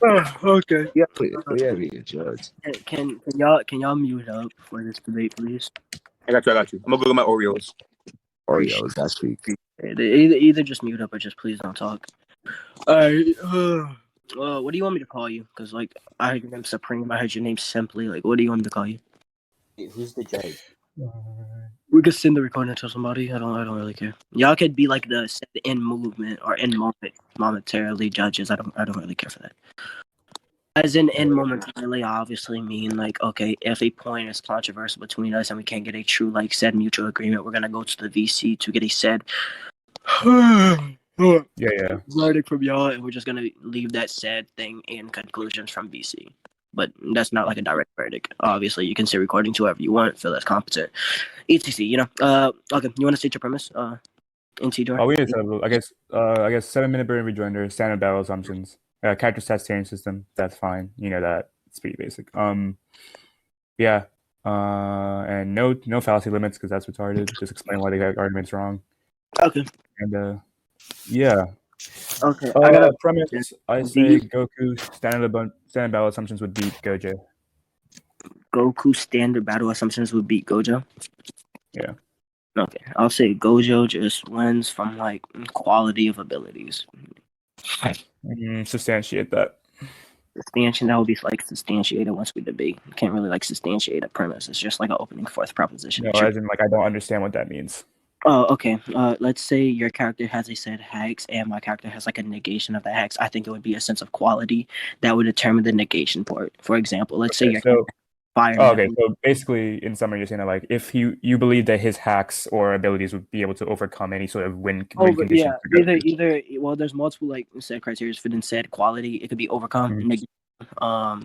Okay. Yeah, be a judge. Can y'all mute up for this debate, please? I got you. I'm gonna go get my Oreos. Oreos, that's sweet. Either just mute up or just please don't talk. Alright. What do you want me to call you? Because like I heard your name Supreme. I heard your name Simply. Like, what do you want me to call you? Who's the judge? We could send the recording to somebody. I don't really care. Y'all could be like the in movement or in moment momentarily judges. I don't really care for that. As in momentarily, I obviously mean like, okay, if a point is controversial between us and we can't get a true like said mutual agreement, we're gonna go to the VC to get a said verdict from y'all, and we're just gonna leave that said thing in conclusions from VC. But that's not like a direct verdict. Obviously, you can say recording to whoever you want, feel that's competent. ETC, you know. Okay, you want to state your premise? NTR. Oh, we need to. I guess 7-minute burn rejoinder, standard battle assumptions, character stats tiering system. That's fine. You know that. It's pretty basic. Yeah. And no fallacy limits because that's retarded. Just explain why the argument's wrong. Okay. And yeah. Okay. I got a premise. I say Goku standard battle assumptions would beat Gojo. Goku standard battle assumptions would beat Gojo? Yeah. Okay. I'll say Gojo just wins from like quality of abilities. Substantiate that. Substantiation, that would be like substantiated once we debate. You can't really like substantiate a premise. It's just like an opening fourth proposition. No, as in like I don't understand what that means. Oh, okay. Let's say your character has a said hex and my character has like a negation of the hex. I think it would be a sense of quality that would determine the negation part. For example, let's say your fire. Oh, okay, so basically, in summary, you're saying that like if you believe that his hacks or abilities would be able to overcome any sort of win condition. Yeah, either. Well, there's multiple like set criteria for the said quality. It could be overcome, negation. So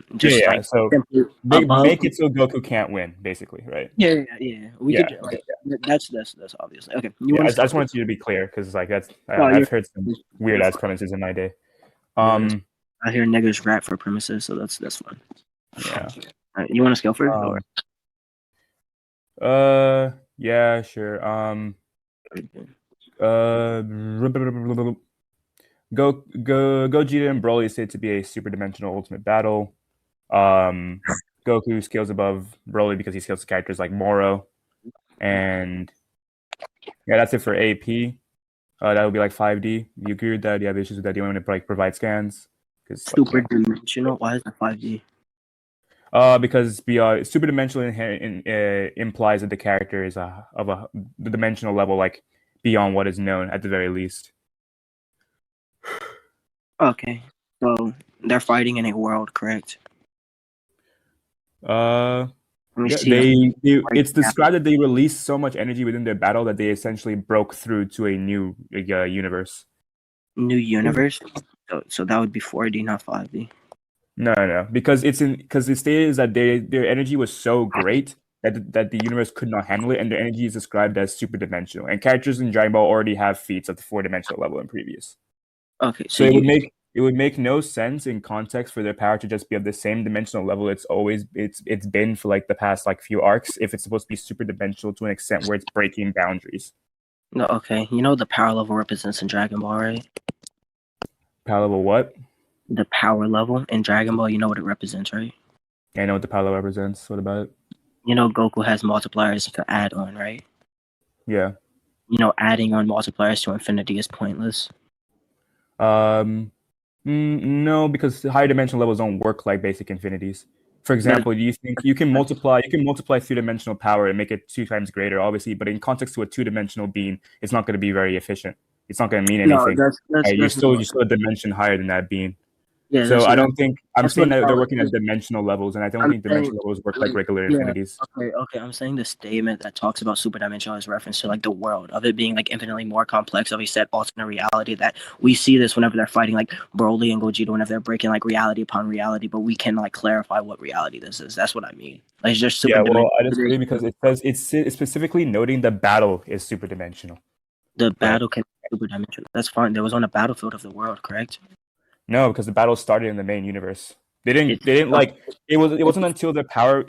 make it so Goku can't win, basically, right? Yeah. We could. That's obviously okay. I just wanted you to be clear because like that's I've heard some weird ass premises in my day. I hear niggers rap for premises, so that's fun. Yeah. Right, you want to scale first? Yeah, sure. Gogeta and Broly is said to be a super dimensional ultimate battle. Goku scales above Broly because he scales characters like Moro, and yeah, that's it for AP. That would be like 5D. You agree with that? Do you have issues with that? Do you want to like provide scans? Super dimensional. Why is it 5D? Because super dimensional implies that the character is the dimensional level like beyond what is known at the very least. Okay, so they're fighting in a world, correct? It's described that they released so much energy within their battle that they essentially broke through to a new universe. New universe? So that would be 4D, not 5D. No, because it stated is that their energy was so great that the universe could not handle it, and their energy is described as super dimensional. And characters in Dragon Ball already have feats at the 4-dimensional level in previous. Okay, so it would make no sense in context for their power to just be at the same dimensional level it's been for like the past like few arcs if it's supposed to be super dimensional to an extent where it's breaking boundaries. No, okay. You know the power level represents in Dragon Ball, right? Power level what? The power level in Dragon Ball, you know what it represents, right? Yeah, I know what the power level represents. What about it? You know Goku has multipliers to add on, right? Yeah. You know adding on multipliers to infinity is pointless. No, because higher dimensional levels don't work like basic infinities. For example, do you think you can multiply 3-dimensional power and make it 2 times greater, obviously, but in context to a 2-dimensional being, it's not going to be very efficient. It's not going to mean anything. You're still a dimension higher than that being. Yeah, so I don't think I'm saying that they're working at dimensional levels, and I don't think dimensional levels work like regular infinities. Okay. I'm saying the statement that talks about super dimensional is reference to like the world of it being like infinitely more complex of a set alternate reality that we see this whenever they're fighting like Broly and Gogeta whenever they're breaking like reality upon reality, but we can like clarify what reality this is. That's what I mean. Like, it's just super dimensional. I disagree because it says it's specifically noting the battle is super dimensional. The battle can be super dimensional. That's fine. There was on a battlefield of the world, correct? No, because the battle started in the main universe. They didn't like it wasn't until their power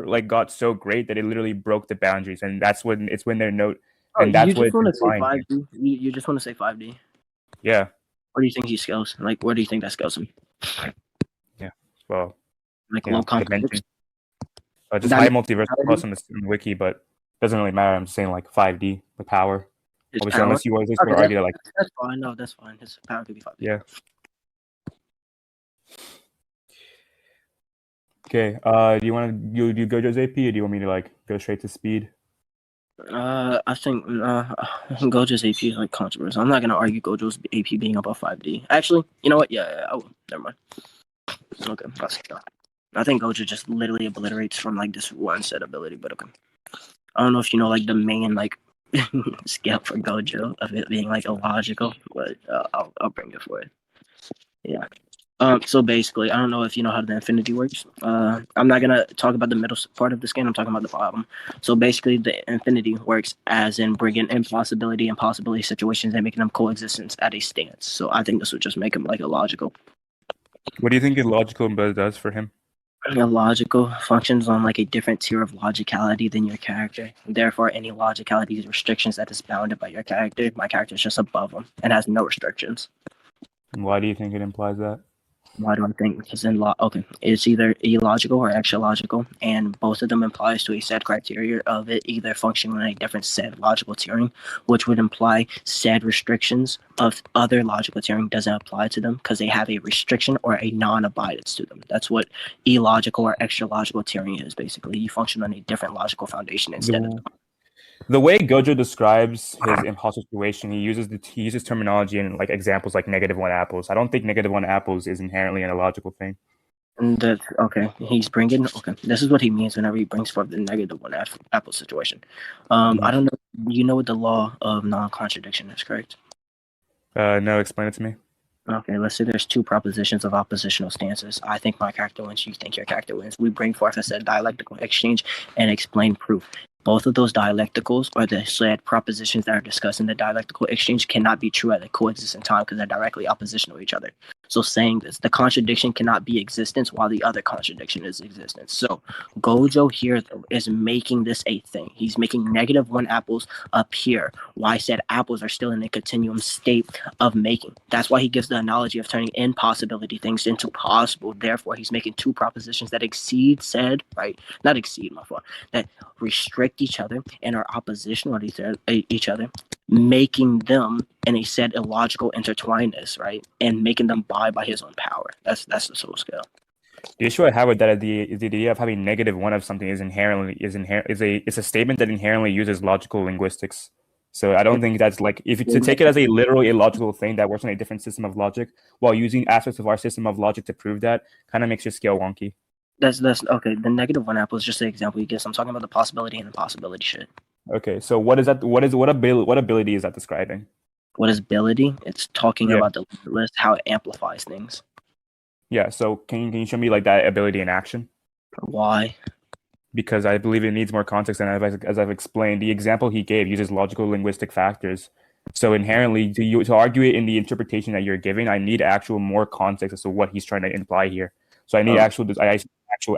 like got so great that it literally broke the boundaries, and that's when they're note and that's what it's implying. You just want to say 5D. Yeah. Where do you think he scales? Like, where do you think that scales him? Well, Like you know, low confidence. dimension. Just That high means multiverse across on the wiki, but doesn't really matter. I'm just saying like 5D, the power. his Obviously, power. unless you always Okay, argue that like that's fine. No, that's fine. His power could be 5. yeah. Okay. Do you want to do Gojo's AP, or do you want me to like go straight to speed? I think Gojo's AP is like controversial. I'm not gonna argue Gojo's AP being above 5D. Actually, you know what? Yeah, I will. Never mind. Okay, I'll skip that. I think Gojo just literally obliterates from like this one set ability, but okay. I don't know if you know like the main like scale for Gojo of it being like illogical, but I'll bring it for it. Yeah. So basically, I don't know if you know how the infinity works. I'm not gonna talk about the middle part of this game. I'm talking about the bottom. So basically, the infinity works as in bringing impossibility and possibility situations and making them coexistence at a stance. So I think this would just make him like illogical. What do you think illogical does for him? Illogical functions on like a different tier of logicality than your character. Therefore, any logicality restrictions that is bounded by your character, my character is just above them and has no restrictions. Why do you think it implies that? Why do I think? Because it's either illogical or extra-logical, and both of them implies to a set criteria of it either functioning on a different set logical tiering, which would imply said restrictions of other logical tiering doesn't apply to them because they have a restriction or a non-abidance to them. That's what illogical or extra-logical tiering is, basically. You function on a different logical foundation instead of them. The way Gojo describes his impossible situation, he uses terminology and like examples like -1 apples. I don't think -1 apples is inherently an illogical thing. And that's okay. He's bringing This is what he means whenever he brings forth the -1 apple situation. I don't know. You know what the law of non-contradiction is, correct? No, explain it to me. Okay, let's say there's two propositions of oppositional stances. I think my character wins. You think your character wins. We bring forth a said dialectical exchange and explain proof. Both of those dialecticals or the said propositions that are discussed in the dialectical exchange cannot be true at a coexistent time because they're directly oppositional to each other. So saying this, the contradiction cannot be existence while the other contradiction is existence. So Gojo here is making this a thing. He's making -1 apples appear. Why said apples are still in a continuum state of making. That's why he gives the analogy of turning impossibility things into possible. Therefore, he's making two propositions that exceed said, right? Not exceed, my fault. That restrict each other and are oppositional to each other, making them in a said illogical intertwinedness, right? And making them by his own power. That's the soul scale. The issue I have with that is the idea of having -1 of something is a statement that inherently uses logical linguistics. So I don't think that's like if to take it as a literal illogical thing that works on a different system of logic while using aspects of our system of logic to prove that kind of makes your scale wonky. That's okay. The -1 apple is just an example you give. I'm talking about the possibility and impossibility shit. Okay, so what is that? What ability is that describing? What is ability? It's talking about the limitless, how it amplifies things. Yeah. So can you show me like that ability in action? Why? Because I believe it needs more context, and as I've explained, the example he gave uses logical linguistic factors. So inherently, to argue it in the interpretation that you're giving, I need actual more context as to what he's trying to imply here. So I need actual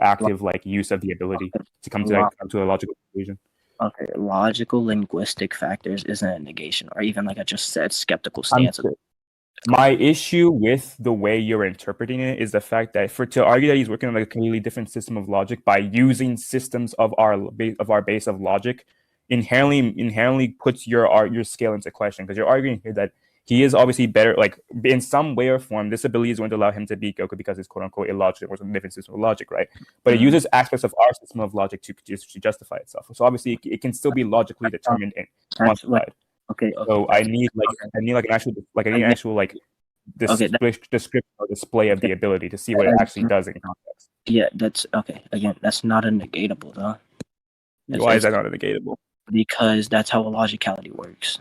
active like use of the ability to come to a logical conclusion. Okay, logical linguistic factors isn't a negation, or even like I just said, skeptical stance. My issue with the way you're interpreting it is the fact that to argue that he's working on like a completely different system of logic by using systems of our base of logic inherently puts your scale into question, because you're arguing here that he is obviously better, like in some way or form, this ability is going to allow him to beat Goku because it's quote unquote illogical or some different system of logic, right? But it uses aspects of our system of logic to justify itself. So obviously it can still be logically determined and quantified. Okay. So I need an actual description or display of the ability to see what it actually does in context. Yeah, that's okay. Again, that's not a negatable though. Why is that not a negatable? Because that's how a logicality works.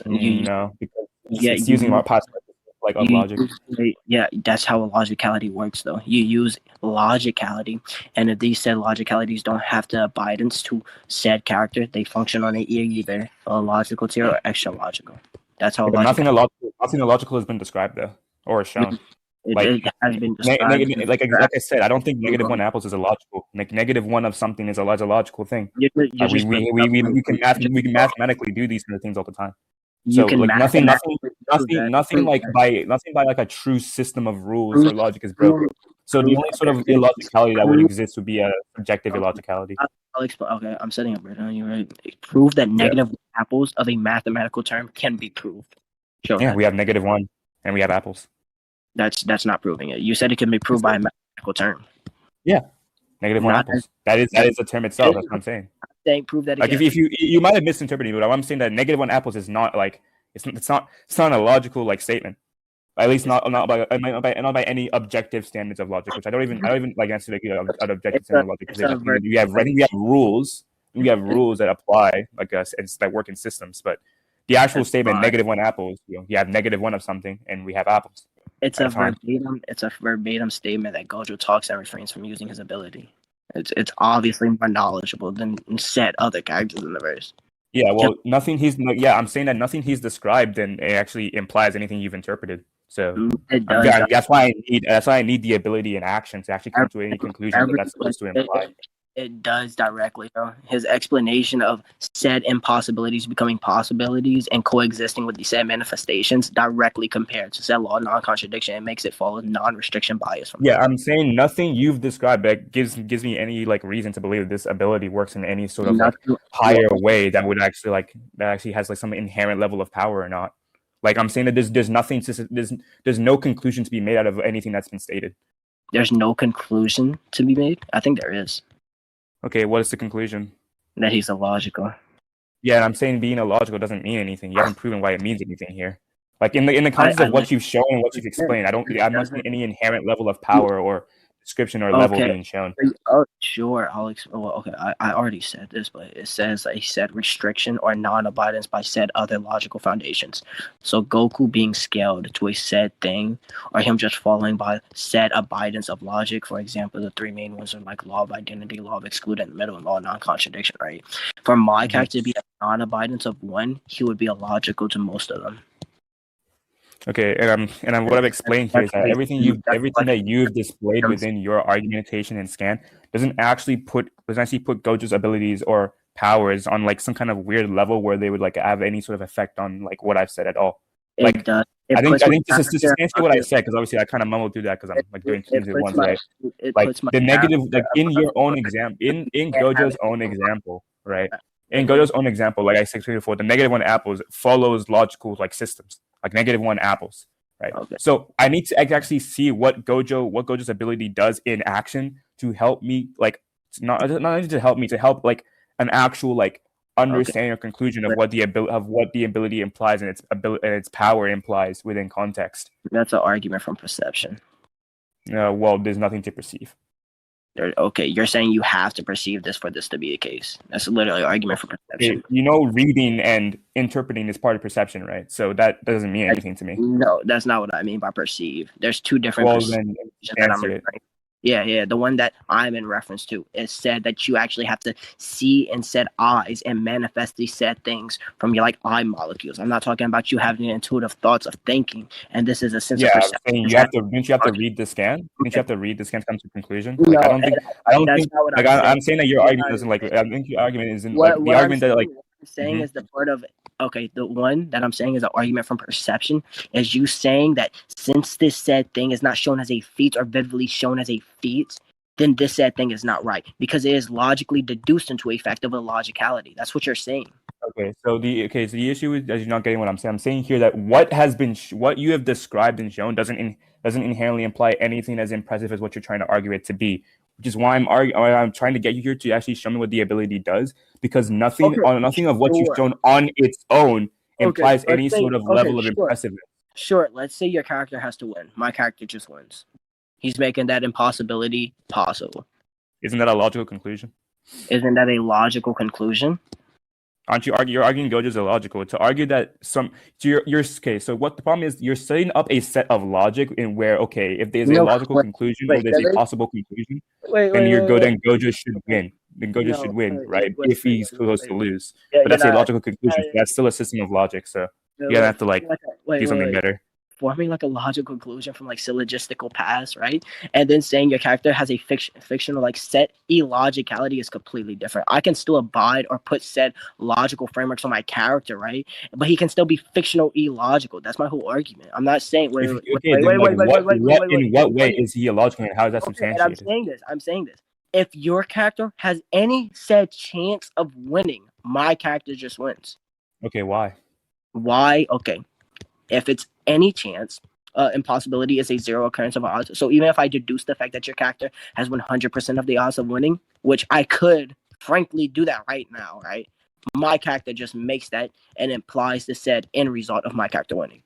No, because it's using our past like of logic. Yeah, that's how a logicality works though. You use logicality, and if these said logicalities don't have to abidance to said character, they function on either a logical tier or extra logical. That's how nothing illogical has been described though or shown. It has been described. Like I said, I don't think -1 apples is illogical. Like -1 of something is a logical thing. We can mathematically do these kind of things all the time. So like nothing nothing by like a true system of rules or logic is broken. So the only sort of illogicality that would exist would be a subjective illogicality. I'll explain. Okay, I'm setting up right on you. Right, prove that negative apples of a mathematical term can be proved. Show that. We have -1, and we have apples. That's not proving it. You said it can be proved by a mathematical term. Yeah, -1 apples. That is the term itself. That's what I'm saying. Saying prove that. Like again. if you might have misinterpreted me, but I'm saying that -1 apples is not like it's not a logical like statement. At least not by any objective standards of logic, which I don't even like answer like an objective standard of logic. We have rules that apply like us and that work in systems, but the actual statement -1 apples, you have -1 of something and we have apples. It's a verbatim statement that Gojo talks and refrains from using his ability. It's obviously more knowledgeable than said other characters in the verse. Yeah, well, I'm saying that nothing he's described then it actually implies anything you've interpreted. So that's why I need the ability and action to actually come to any conclusion that that's supposed to imply. It does directly, though. His explanation of said impossibilities becoming possibilities and coexisting with the said manifestations directly compared to said law of non-contradiction. It makes it follow non-restriction bias. I'm saying nothing you've described that gives me any like reason to believe this ability works in any sort of like higher way that would actually has like some inherent level of power or not. Like I'm saying that there's no conclusion to be made out of anything that's been stated. There's no conclusion to be made? I think there is. Okay, what is the conclusion? That he's illogical. Yeah, I'm saying being illogical doesn't mean anything. You haven't proven why it means anything here. Like in the context of what you've shown and what you've explained, I'm not seeing any inherent level of power or description or level being shown. Oh, sure. I already said this, but it says that he said restriction or non-abidance by said other logical foundations. So Goku being scaled to a said thing, or him just following by said abidance of logic. For example, the three main ones are like law of identity, law of exclusion in the middle, and law of non-contradiction, right? For my character to be a non-abidance of one, he would be illogical to most of them. Okay, and what I've explained here is that everything that you've displayed within your argumentation and scan doesn't actually put Gojo's abilities or powers on like some kind of weird level where they would like have any sort of effect on like what I've said at all. Like I think just to substantiate what I said, because obviously I kind of mumbled through that because I'm like doing things at once, right? Like the negative, like in your own example, in Gojo's own example, right? In Gojo's own example, like I said before, the -1 apples follows logical like systems, like -1 apples, right? Okay. So I need to actually see what Gojo's ability does in action to help me, like not only to help like an actual like understanding or conclusion of what the ability implies and its power implies within context. That's an argument from perception. Well, there's nothing to perceive. Okay, you're saying you have to perceive this for this to be a case. That's literally an argument for perception. Reading and interpreting is part of perception, right? So that doesn't mean anything to me. No, that's not what I mean by perceive. There's two different perceptions that I'm referring. Yeah. The one that I'm in reference to is said that you actually have to see in said eyes and manifest these said things from your like eye molecules. I'm not talking about you having intuitive thoughts of thinking, and this is a sense of perception. Didn't you have to read the scan? Didn't you have to read the scan to come to a conclusion? Like, I'm saying that your argument doesn't like. I think your argument isn't like the argument that like. Saying is the part of the one that I'm saying is an argument from perception is you saying that since this said thing is not shown as a feat or vividly shown as a feat, then this said thing is not right because it is logically deduced into a fact of illogicality. That's what you're saying. Okay, so the issue is that you're not getting what I'm saying. I'm saying here that what you have described and shown doesn't inherently imply anything as impressive as what you're trying to argue it to be. Which is why I'm trying to get you here to actually show me what the ability does, because nothing of what you've shown on its own implies any sort of level of impressiveness. Sure, let's say your character has to win. My character just wins. He's making that impossibility possible. Isn't that a logical conclusion? Isn't that a logical conclusion? Aren't you arguing? You're arguing Gojo's illogical. To argue that okay. So what the problem is? You're setting up a set of logic in where if there's a logical conclusion or there's a possible conclusion, then Gojo should win. Then Gojo should win, right? If he's supposed to lose, but that's a logical conclusion. So that's still a system of logic. So you're gonna have to do something better. forming like a logical conclusion from like syllogistical past, right? And then saying your character has a fictional like set illogicality is completely different. I can still abide or put said logical frameworks on my character, right? But he can still be fictional illogical. That's my whole argument. I'm not saying wait, in what way is he illogical and how is that substantiated? And I'm saying this. If your character has any said chance of winning, my character just wins. Okay, why? Why? Okay. If it's any chance, impossibility is a zero occurrence of odds. So even if I deduce the fact that your character has 100% of the odds of winning, which I could frankly do that right now, right? My character just makes that and implies the said end result of my character winning.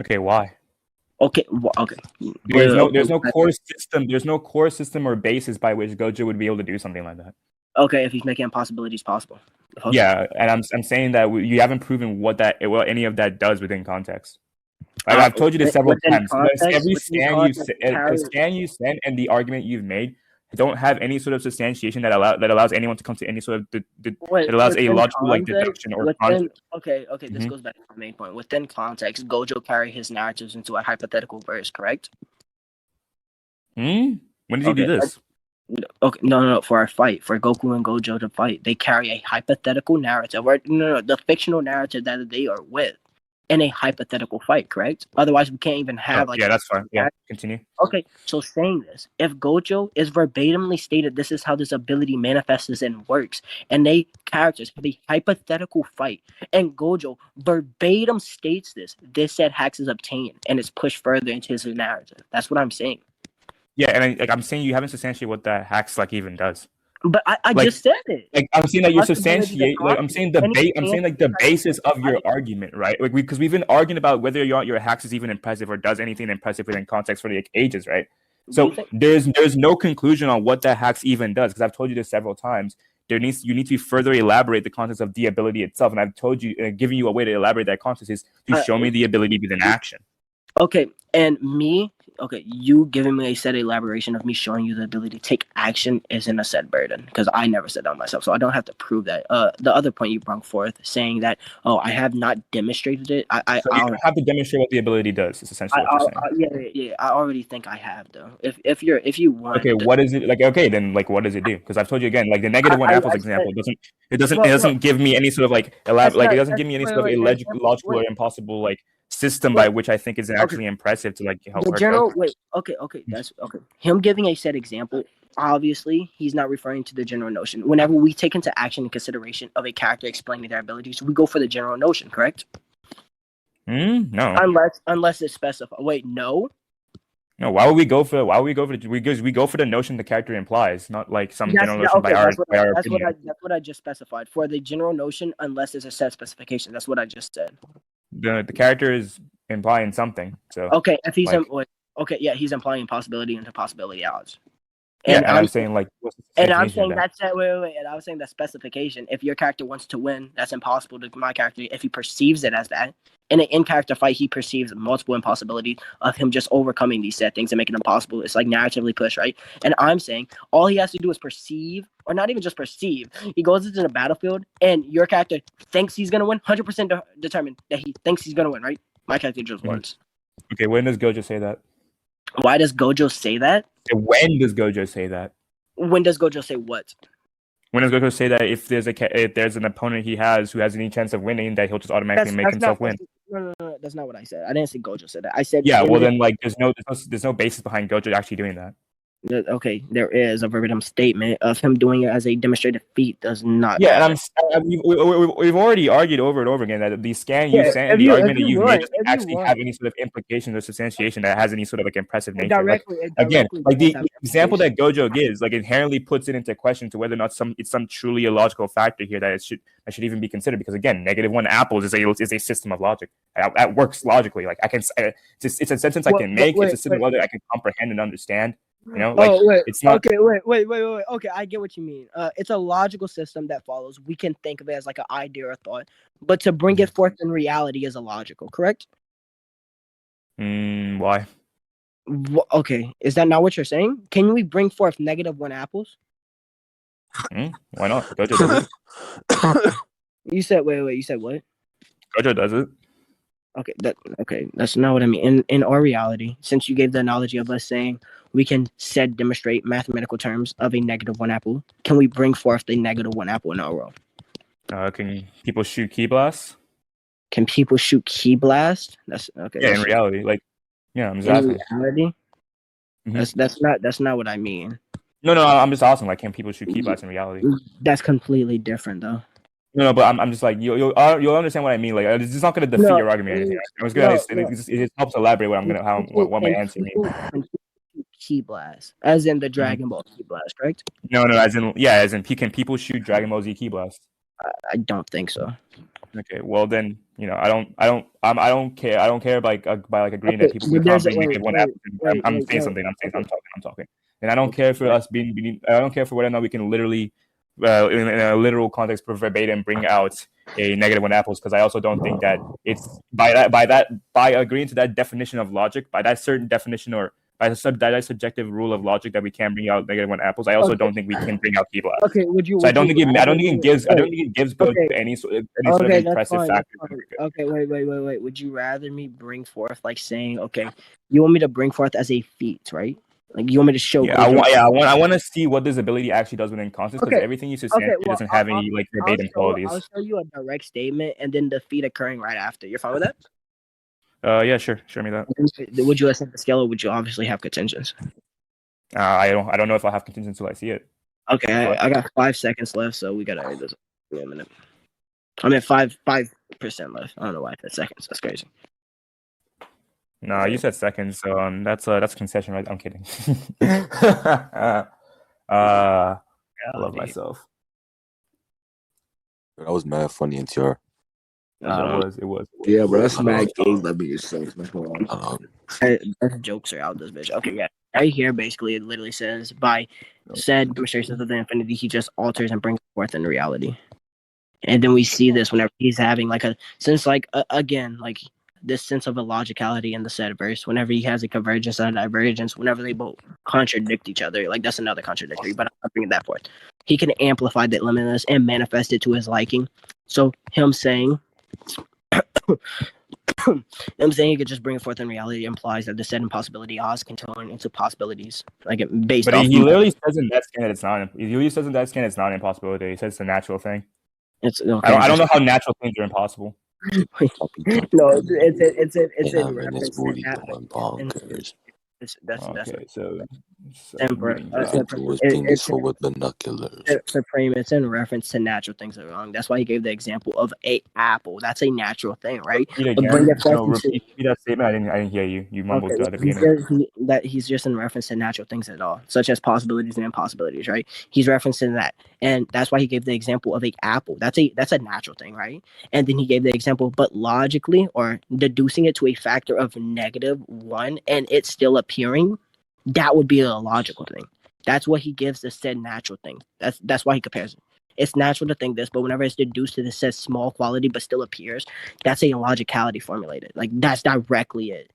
Okay, why? Okay. There's no core system or basis by which Gojo would be able to do something like that. Okay, if he's making impossibilities possible. Okay. Yeah, and I'm saying that you haven't proven what any of that does within context. Like, I've told you this several times. Every scan you send and the argument you've made don't have any sort of substantiation that allows anyone to come to any sort of that allows a logical like deduction or concept. Okay. This goes back to the main point. Within context, Gojo carry his narratives into a hypothetical verse, correct? When did he do this? Okay, no. For our fight, for Goku and Gojo to fight, they carry a hypothetical narrative, or the fictional narrative that they are with, in a hypothetical fight, correct? Otherwise, we can't even have that's fine. Yeah, continue. Okay, so saying this, if Gojo is verbatimly stated, this is how this ability manifests and works, and they characters have a hypothetical fight, and Gojo verbatim states this said hacks is obtained, and it's pushed further into his narrative. That's what I'm saying. Yeah, and I'm saying you haven't substantiated what that hacks like even does. But I just said it. Like I'm saying that you substantiate. Like I'm saying the basis of your argument, right? Like because we've been arguing about whether your hacks is even impressive or does anything impressive within context for the ages, right? So there's no conclusion on what that hacks even does because I've told you this several times. You need to further elaborate the context of the ability itself, and I've told you, giving you a way to elaborate that context is to show me the ability within action. Okay, and you giving me a set elaboration of me showing you the ability to take action isn't a set burden because I never said that myself, so I don't have to prove that. The other point you brought forth, saying that I have not demonstrated it. You don't have to demonstrate what the ability does. Is essentially what you're saying. Yeah. I already think I have though. If you want. Okay, what is it like? Okay, then like what does it do? Because I've told you again, like the negative one apples example doesn't give me any sort of like it doesn't give me any sort of illogical or impossible like system by which I think is actually impressive to like help her. That's okay. Him giving a set example, obviously he's not referring to the general notion. Whenever we take into action and consideration of a character explaining their abilities, we go for the general notion, correct? No. Unless it's specified. Wait, no. No, why would we go for we go for the notion the character implies, not like some general notion by our opinion. That's what I just specified. For the general notion, unless there's a set specification. That's what I just said. The character is implying something. So okay, if he's he's implying possibility into possibility odds. And I'm saying like, and I'm saying that's that. Wait. And I was saying that specification. If your character wants to win, that's impossible to my character. If he perceives it as that, in an in-character fight, he perceives multiple impossibilities of him just overcoming these set things and making them possible. It's like narratively pushed, right? And I'm saying all he has to do is perceive, or not even just perceive. He goes into the battlefield, and your character thinks he's gonna win, 100% determined that he thinks he's gonna win, right? My character just wins. Okay, when does Gojo say that? Why does Gojo say that? When does Gojo say that? When does Gojo say what? When does Gojo say that if there's an opponent he has who has any chance of winning, that he'll just automatically make himself win? No, that's not what I said. I didn't say Gojo said that. I said then like there's no basis behind Gojo actually doing that. Okay, there is a verbatim statement of him doing it as a demonstrated feat. Does not. Yeah, and we've already argued over and over again that the scan you sent and the argument that you've made doesn't actually have any sort of implication or substantiation that has any sort of like impressive nature. Again, like the example that Gojo gives, like inherently puts it into question to whether or not it's some truly illogical factor here that should even be considered. Because again, -1 apples is a system of logic that works logically. Like it's a sentence I can make. It's a system of logic I can comprehend and understand. You know, it's not. Okay, wait. Okay, I get what you mean. It's a logical system that follows. We can think of it as like an idea or thought, but to bring it forth in reality is illogical, correct? Why? Okay, is that not what you're saying? Can we bring forth -1 apples? Why not? Gojo does it. You said wait. You said what? Gojo does it. Okay, that's not what I mean. In our reality, since you gave the analogy of us saying we can said demonstrate mathematical terms of a -1 apple, can we bring forth the -1 apple in our world? Can people shoot key blasts? Can people shoot key blast? That's okay. Yeah, in reality, I'm just in asking. reality, Mhm. that's not what I mean. No, I'm just asking. Like, can people shoot key blasts in reality? That's completely different, though. No, but I'm just like you'll understand what I mean. Like, it's just not going to defeat your argument or anything. I was gonna say it just helps elaborate what I'm gonna what my answer means. Key blast, as in the Mm-hmm. Dragon Ball key blast, correct? No, as in can people shoot Dragon Ball Z key blast? I don't think so. Okay, well then, I don't care. I don't care by agreeing that people can can't bring one apple. I'm saying something. I'm talking. And I don't care for us being. I don't care for whether or not we can literally, in a literal context, verbatim bring out a -1 apples, because I also don't think that it's by agreeing to that definition of logic, by that certain definition, or by that subjective rule of logic, that we can bring out -1 apples. I also don't think we can bring out key blast. Okay, would you? So I don't think it gives Goku any sort of impressive factor. Okay, wait. Would you rather me bring forth, like, saying, okay, you want me to bring forth as a feat, right? Like, you want me to show? Yeah, I want to see what this ability actually does within context, because everything you substantiate doesn't have any verbatim qualities. I'll show you a direct statement and then the feat occurring right after. You're fine with that? Yeah, sure. Show me that. Would you accept the scale, or would you obviously have contingents? I don't know if I'll have contingents until I see it. Okay, I got 5 seconds left, so we gotta end this in a minute. I'm at 5% left. I don't know why I said seconds. That's crazy. No, you said seconds, so that's a concession, right? I'm kidding. I love myself. That was mad funny, NTR. It was. Yeah, bro, that's mad game. Let me just say. Jokes are out this bitch. Okay, yeah. Right here, basically, it literally says, by said demonstrations of the infinity, he just alters and brings forth in reality. And then we see this whenever he's having again, this sense of illogicality in the said verse, whenever he has a convergence and a divergence, whenever they both contradict each other, like, that's another contradictory, but I'm not bringing that forth. He can amplify that limitless and manifest it to his liking. So him saying he could just bring it forth in reality implies that the said impossibility odds can turn into possibilities, based but off. He literally says in that scan that it's not. He literally says in that scan it's not an impossibility. He says it's a natural thing. It's okay. I don't know how natural things are impossible. No, it's in reference to that. Okay, so was peaceful with binoculars. Supreme, it's in reference to natural things that are wrong. That's why he gave the example of a apple. That's a natural thing, right? Repeat that statement. I didn't hear you. You mumbled at the beginning. He's just in reference to natural things at all, such as possibilities and impossibilities, right? He's referencing that, and that's why he gave the example of a apple. That's a natural thing, right? And then he gave the example, but logically or deducing it to a factor of -1, and it's still appearing. That would be a logical thing. That's what he gives the said natural thing. That's why he compares it. It's natural to think this, but whenever it's deduced to the said small quality but still appears, that's a logicality formulated. Like, that's directly it.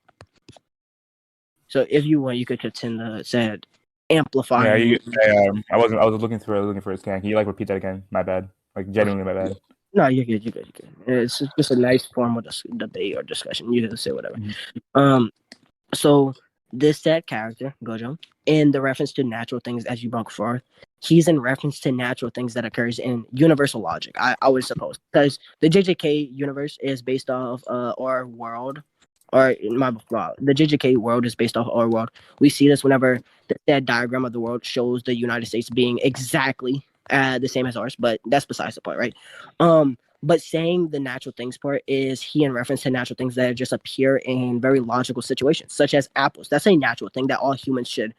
So if you want, you could contend the said amplifying. Yeah, I was looking for a scan. Can you repeat that again? My bad. Genuinely my bad. No, you're good. It's just a nice form of debate or discussion. You can say whatever. Mm-hmm. So this said character, Gojo, in the reference to natural things as you brought forth, he's in reference to natural things that occurs in universal logic, I would suppose. Because the JJK universe is based off our world, or the JJK world is based off our world. We see this whenever the said diagram of the world shows the United States being exactly the same as ours, but that's besides the point, right? But saying the natural things part is he in reference to natural things that just appear in very logical situations, such as apples. That's a natural thing that all humans should.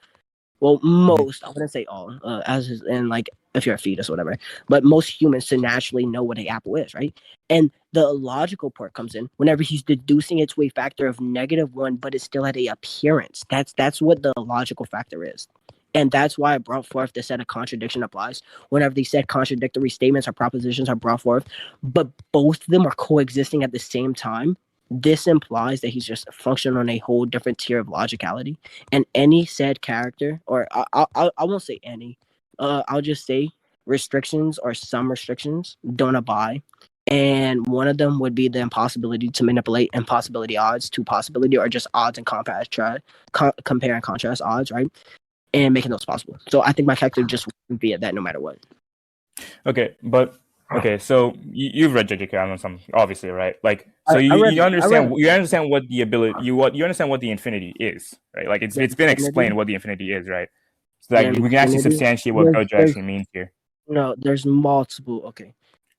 Well, most, I wouldn't say all, as is in, if you're a fetus or whatever, but most humans should naturally know what an apple is, right? And the logical part comes in whenever he's deducing it to a factor of -1, but it's still at a appearance. That's what the logical factor is. And that's why I brought forth the set of contradiction applies whenever these said contradictory statements or propositions are brought forth, but both of them are coexisting at the same time. This implies that he's just functioning on a whole different tier of logicality. And any said character, or I won't say any, I'll just say restrictions or some restrictions don't abide. and one of them would be the impossibility to manipulate impossibility odds to possibility, or just odds and compare and contrast odds, right? And making those possible. So I think my character just wouldn't be at that no matter what. Okay, but okay, so you've read JJK on some, obviously, right? Like, so you understand what the ability you understand what the infinity is, right? Like it's been explained what the infinity is, right? So like we can actually substantiate what Gojo actually means here. No, there's multiple. Okay.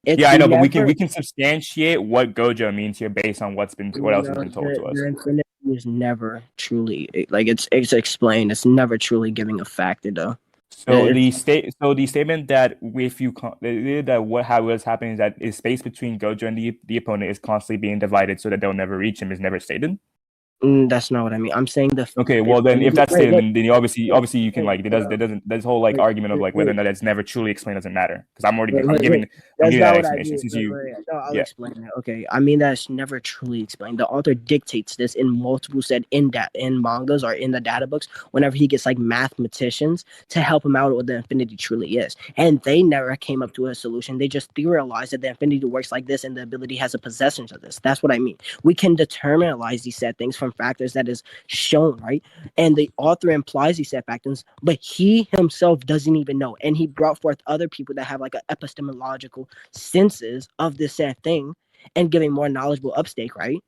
Yeah, I know, but we can substantiate what Gojo means here based on what else has been told to us. The infinity is never truly like it's explained. It's never truly giving a factor though. So the statement that how what's happening is that is space between Gojo and the opponent is constantly being divided so that they'll never reach him is never stated. That's not what I mean. I'm saying okay. Well, then if that's stated, then obviously you can like this whole like argument of like whether or not it's never truly explained doesn't matter because I'm giving that explanation since you. I'll explain it. Okay, I mean that's never truly explained. The author dictates this in multiple in mangas or in the data books whenever he gets like mathematicians to help him out with what the infinity truly is, and they never came up to a solution. They just theorized that the infinity works like this and the ability has a possession of this. That's what I mean. We can determinalize these said things from factors that is shown, right? And the author implies these set factors, but he himself doesn't even know. And he brought forth other people that have like an epistemological senses of this said thing and giving more knowledgeable upstake, right?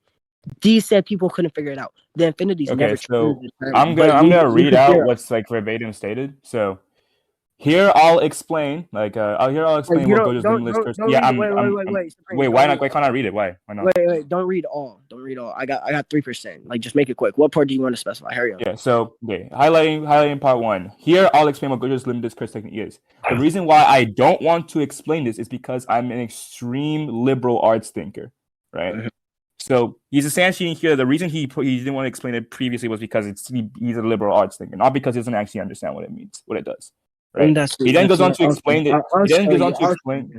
These said people couldn't figure it out. The infinity's never so I'm gonna read out what's like verbatim stated. So here I'll explain, like I'll explain what Gojo's limitless person. Yeah, wait. Why can't I read it? Why not? Wait. Don't read all. I got 3%. Like, just make it quick. What part do you want to specify? Hurry up. Yeah. So highlighting part 1. Here I'll explain what Gojo's limitless curse technique is. The reason why I don't want to explain this is because I'm an extreme liberal arts thinker, right? Mm-hmm. So he's essentially here. The reason he didn't want to explain it previously was because he's a liberal arts thinker, not because he doesn't actually understand what it means, what it does. Right. He then goes on to explain it.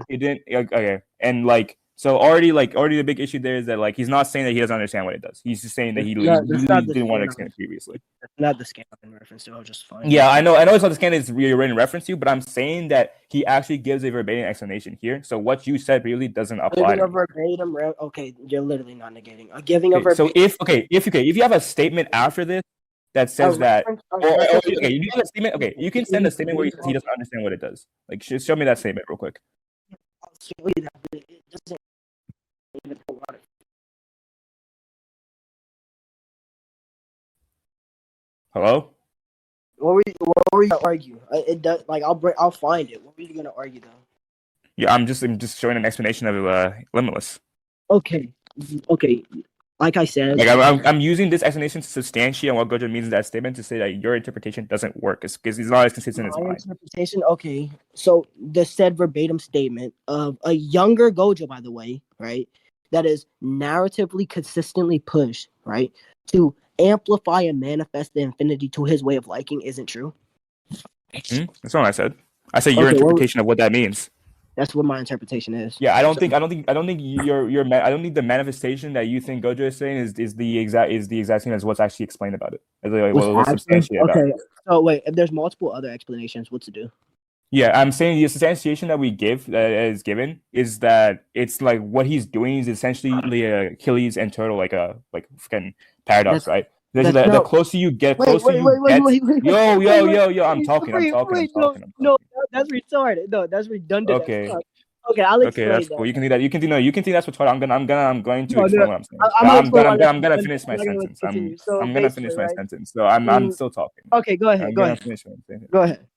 He didn't. Okay. And like, so already the big issue there is that like he's not saying that he doesn't understand what it does. He's just saying that he didn't want to explain it previously. That's not the scan in reference to. Just fine. Yeah, I know. It's not the scan is really in reference to, but I'm saying that he actually gives a verbatim explanation here. So what you said really doesn't apply. Okay, you're literally not negating. Giving a verbatim. So if you have a statement after this that says that, okay, you have a statement. Okay, you can send a statement where he doesn't understand what it does. Like, show me that statement real quick. Hello. What were you gonna argue? It does. Like, I'll find it. What were you gonna argue though? Yeah, I'm just showing an explanation of limitless. Okay. Like I said, like I'm using this explanation to substantiate what Gojo means in that statement to say that your interpretation doesn't work because it's not as consistent as mine. Interpretation, okay. So the said verbatim statement of a younger Gojo, by the way, right, that is narratively consistently pushed, right, to amplify and manifest the infinity to his way of liking isn't true. That's not what I said. I said your interpretation of what that means. That's what my interpretation is. Yeah, I don't think I don't think the manifestation that you think Gojo is saying is the exact same as what's actually explained about it. What's substantiated about it. So wait, if there's multiple other explanations, what to do? Yeah, I'm saying the substantiation that we give that is given is that it's like what he's doing is essentially Achilles and turtle like fucking paradox, right? The closer you get, Yo, I'm talking. No, that's retarded. No, that's redundant. Okay. Okay, I'll explain. Okay, that's cool. You can do that. You can think that's retarded. I'm going to explain what I'm saying. I'm gonna finish my sentence. I'm gonna finish my sentence. So I'm still talking. Okay, go ahead. Go ahead. Go ahead.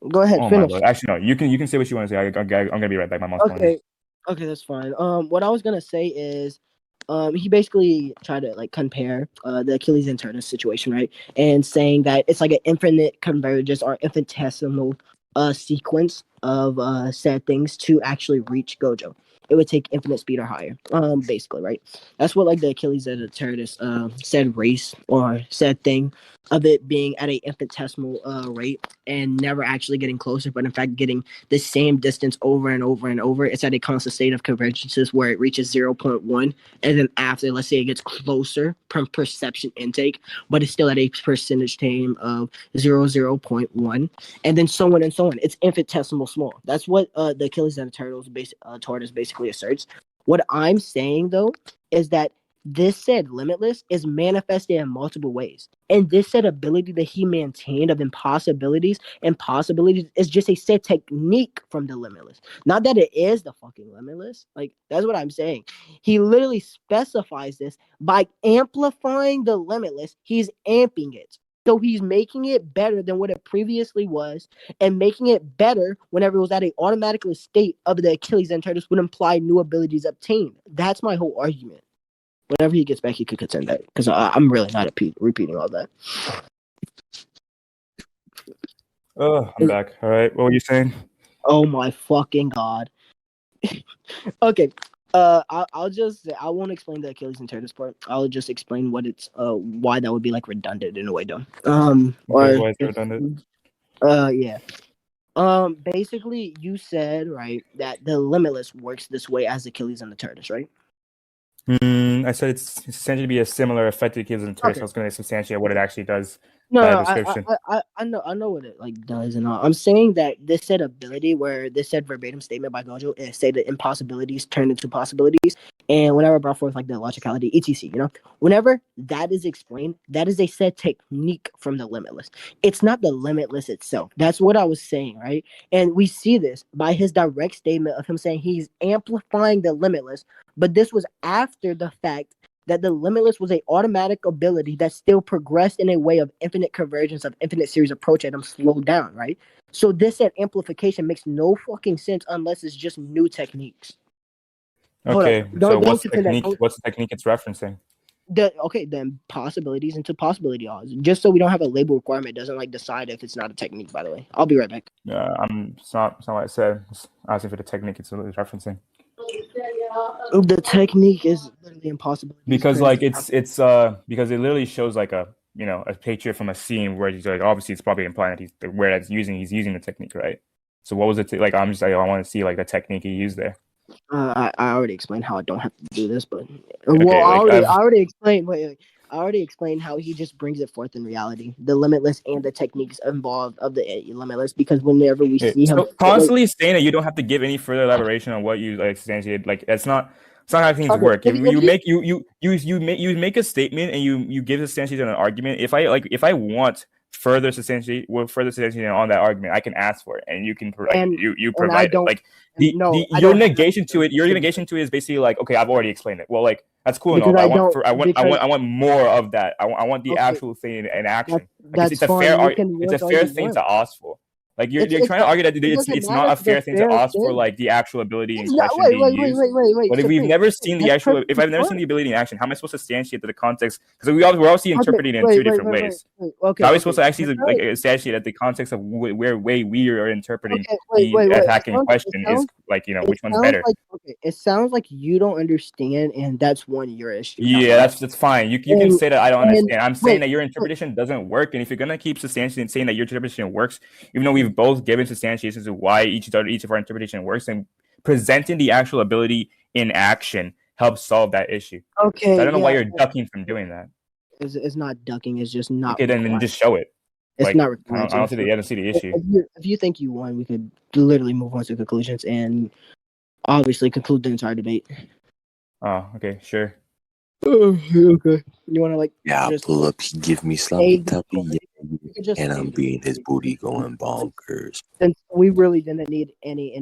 Oh finish. My God. Actually, no. You can say what you want to say. I'm gonna be right back. My mom's calling. Okay, that's fine. What I was gonna say is, he basically tried to like compare the Achilles and Turnus situation, right? And saying that it's like an infinite convergence or infinitesimal sequence of said things to actually reach Gojo. it would take infinite speed or higher. Basically, right? That's what like the Achilles Antagonist said race or said thing of it being at a infinitesimal rate and never actually getting closer, but in fact getting the same distance over and over and over. It's at a constant state of convergences where it reaches 0.1, and then after, let's say it gets closer from perception intake, but it's still at a percentage time of 0.1, and then so on and so on. It's infinitesimal small. That's what the Achilles and tortoise basically asserts. What I'm saying though is that this said limitless is manifested in multiple ways. And this said ability that he maintained of impossibilities and possibilities is just a said technique from the limitless. Not that it is the fucking limitless. Like, that's what I'm saying. He literally specifies this by amplifying the limitless. He's amping it. So he's making it better than what it previously was, and making it better whenever it was at an automatic state of the Achilles and tortoise would imply new abilities obtained. That's my whole argument. Whenever he gets back, he could contend that, because I'm really not repeating all that. Oh, I'm back. All right, what were you saying? Oh my fucking god. Okay, I won't explain the Achilles and tortoise part. I'll just explain what it's why that would be like redundant in a way, though. Okay, why is it redundant? Yeah. Basically, you said right that the limitless works this way as Achilles and the tortoise, right? I said it's essentially be a similar effect to Achilles and tortoise. Okay. I was going to substantiate what it actually does. No, I know what it like does and all. I'm saying that this said ability, where this said verbatim statement by Gojo, is say that impossibilities turn into possibilities, and whenever I brought forth like the logicality, etc. Whenever that is explained, that is a said technique from the limitless. It's not the limitless itself. That's what I was saying, right? And we see this by his direct statement of him saying he's amplifying the limitless, but this was after the fact that the limitless was an automatic ability that still progressed in a way of infinite convergence of infinite series approach at them slowed down, right? So this said amplification makes no fucking sense unless it's just new techniques. Okay, so what's the technique it's referencing? The possibilities into possibility odds. Just so we don't have a label requirement doesn't like decide if it's not a technique, by the way. I'll be right back. It's not what I said. I asking for the technique it's referencing. The technique is literally impossible because like it's because it literally shows like a picture from a scene where he's like, obviously it's probably implying that he's using the technique, right? So what was it like? I want to see like the technique he used there. I already explained how I don't have to do this, but okay, I already explained. I already explained how he just brings it forth in reality, the limitless and the techniques involved of the limitless. Because whenever we see him constantly saying that you don't have to give any further elaboration on what you like substantiate, like it's not how things work. You make a statement and you give substantiation an argument. If I want further substantiation on that argument, I can ask for it, and you can you provide it. Like your negation to it is basically like, okay, I've already explained it. Well, like that's cool and all. I want more of that. I want the actual thing in action. It's a fair thing to ask for. Like you're trying to argue that it's not a fair thing to ask for, like the actual ability in question being used. But if we've never seen the actual, if I've never seen the ability in action, how am I supposed to substantiate to the context? Because we're obviously interpreting it in two different ways. How are we supposed to actually like substantiate that the context of where we are interpreting the attacking question is like which one's better? It sounds like you don't understand, and that's your issue. Yeah, that's fine. You can say that I don't understand. I'm saying that your interpretation doesn't work, and if you're gonna keep substantiating saying that your interpretation works, even though we've both given substantiations of why each of our interpretation works, and presenting the actual ability in action helps solve that issue. Okay. So I don't know why you're ducking from doing that. It's not ducking. It's just not. Okay, then just show it. It's not required. I don't see the issue. If you think you won, we could literally move on to conclusions and obviously conclude the entire debate. Oh, okay, sure. Okay. You want to like? Yeah, pull up. He give me sloppy toppy, and I'm being his booty going bonkers. Since we really didn't need any